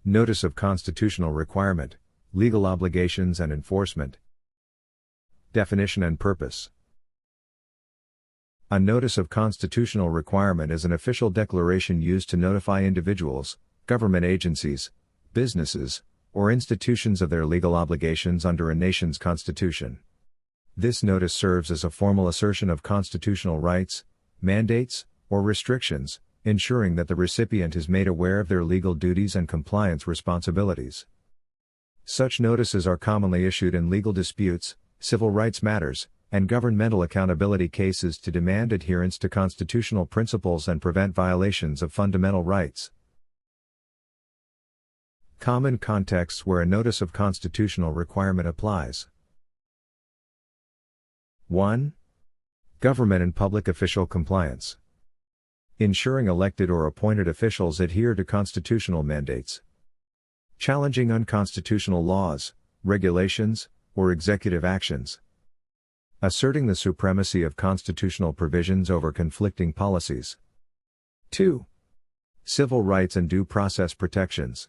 Notice of constitutional requirement, legal obligations and enforcement. Definition and purpose. A notice of constitutional requirement is an official declaration used to notify individuals, government agencies, businesses, or institutions of their legal obligations under a nation's constitution. This notice serves as a formal assertion of constitutional rights, mandates, or restrictions, ensuring that the recipient is made aware of their legal duties and compliance responsibilities. Such notices are commonly issued in legal disputes, civil rights matters, and governmental accountability cases to demand adherence to constitutional principles and prevent violations of fundamental rights. Common contexts where a notice of constitutional requirement applies. 1. Government and public official compliance. Ensuring elected or appointed officials adhere to constitutional mandates. Challenging unconstitutional laws, regulations, or executive actions. Asserting the supremacy of constitutional provisions over conflicting policies. 2. Civil rights and due process protections.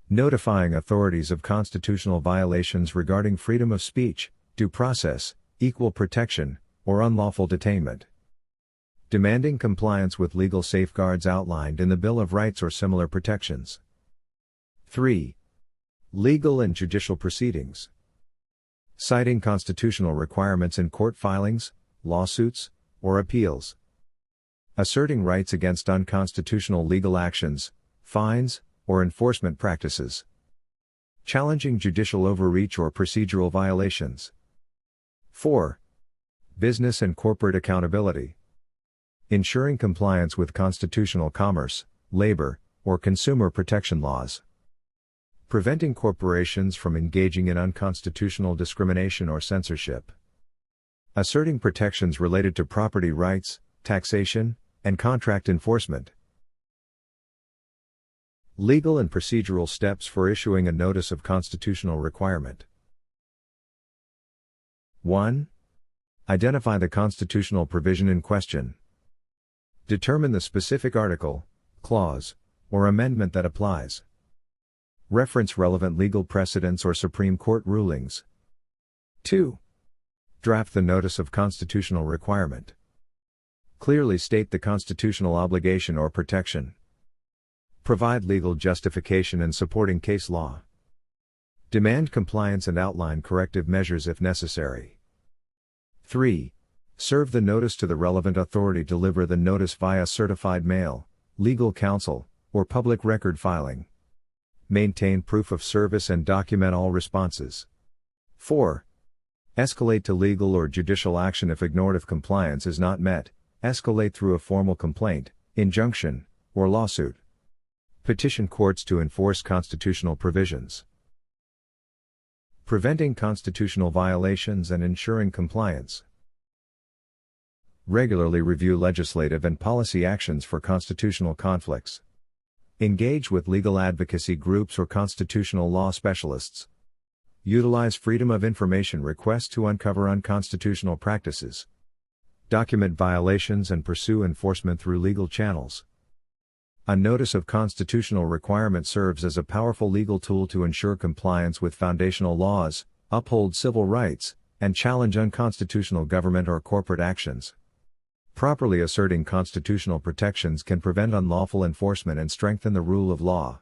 Notifying authorities of constitutional violations regarding freedom of speech, due process, equal protection, or unlawful detainment. Demanding compliance with legal safeguards outlined in the Bill of Rights or similar protections. 3. Legal and judicial proceedings. Citing constitutional requirements in court filings, lawsuits, or appeals. Asserting rights against unconstitutional legal actions, fines, or enforcement practices. Challenging judicial overreach or procedural violations. 4. Business and corporate accountability. Ensuring compliance with constitutional commerce, labor, or consumer protection laws. Preventing corporations from engaging in unconstitutional discrimination or censorship. Asserting protections related to property rights, taxation, and contract enforcement. Legal and procedural steps for issuing a notice of constitutional requirement. 1. Identify the constitutional provision in question. Determine the specific article, clause, or amendment that applies. Reference relevant legal precedents or Supreme Court rulings. 2. Draft the notice of constitutional requirement. Clearly state the constitutional obligation or protection. Provide legal justification and supporting case law. Demand compliance and outline corrective measures if necessary. 3. Serve the notice to the relevant authority. Deliver the notice via certified mail, legal counsel, or public record filing. Maintain proof of service and document all responses. 4. Escalate to legal or judicial action if ignored. If compliance is not met, escalate through a formal complaint, injunction, or lawsuit. Petition courts to enforce constitutional provisions. Preventing constitutional violations and ensuring compliance. Regularly review legislative and policy actions for constitutional conflicts. Engage with legal advocacy groups or constitutional law specialists. Utilize Freedom of Information requests to uncover unconstitutional practices. Document violations and pursue enforcement through legal channels. A notice of constitutional requirement serves as a powerful legal tool to ensure compliance with foundational laws, uphold civil rights, and challenge unconstitutional government or corporate actions. Properly asserting constitutional protections can prevent unlawful enforcement and strengthen the rule of law.